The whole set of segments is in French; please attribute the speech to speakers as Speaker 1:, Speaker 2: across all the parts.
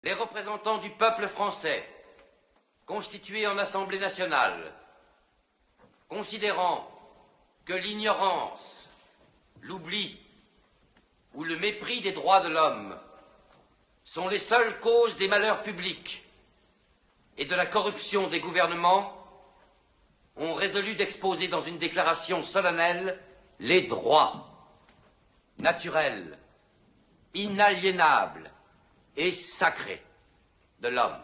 Speaker 1: les représentants du peuple français, constitués en Assemblée nationale, considérant que l'ignorance, l'oubli ou le mépris des droits de l'homme sont les seules causes des malheurs publics et de la corruption des gouvernements, ont résolu d'exposer dans une déclaration solennelle les droits naturels, inaliénables et sacrés de l'homme.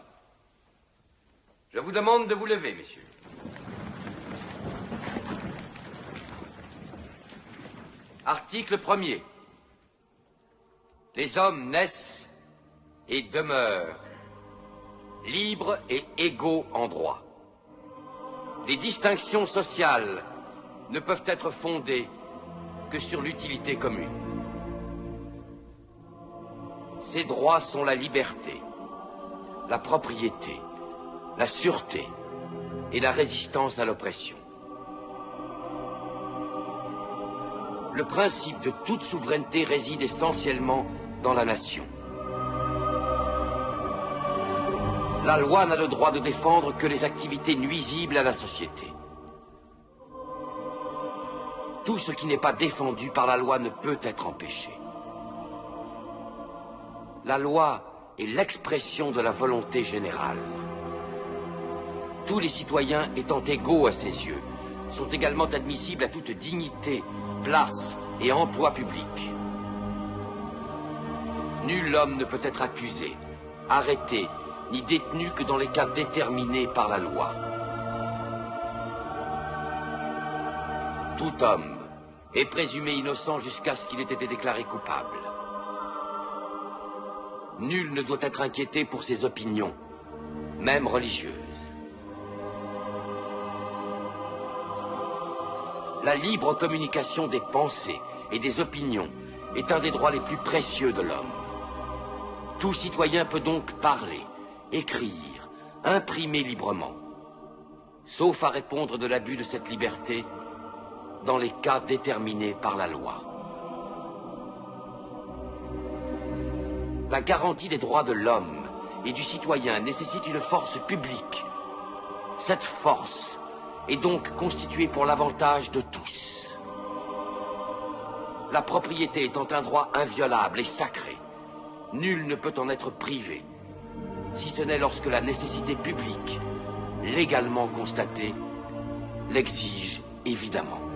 Speaker 1: Je vous demande de vous lever, messieurs. Article 1er. Les hommes naissent et demeurent libres et égaux en droit. Les distinctions sociales ne peuvent être fondées que sur l'utilité commune. Ces droits sont la liberté, la propriété, la sûreté et la résistance à l'oppression. Le principe de toute souveraineté réside essentiellement dans la nation. La loi n'a le droit de défendre que les activités nuisibles à la société. Tout ce qui n'est pas défendu par la loi ne peut être empêché. La loi est l'expression de la volonté générale. Tous les citoyens étant égaux à ses yeux, sont également admissibles à toute dignité, place et emploi public. Nul homme ne peut être accusé, arrêté, ni détenu que dans les cas déterminés par la loi. Tout homme est présumé innocent jusqu'à ce qu'il ait été déclaré coupable. Nul ne doit être inquiété pour ses opinions, même religieuses. La libre communication des pensées et des opinions est un des droits les plus précieux de l'homme. Tout citoyen peut donc parler, écrire, imprimer librement, sauf à répondre de l'abus de cette liberté dans les cas déterminés par la loi. La garantie des droits de l'homme et du citoyen nécessite une force publique. Cette force est donc constituée pour l'avantage de tous. La propriété étant un droit inviolable et sacré, nul ne peut en être privé, si ce n'est lorsque la nécessité publique, légalement constatée, l'exige évidemment.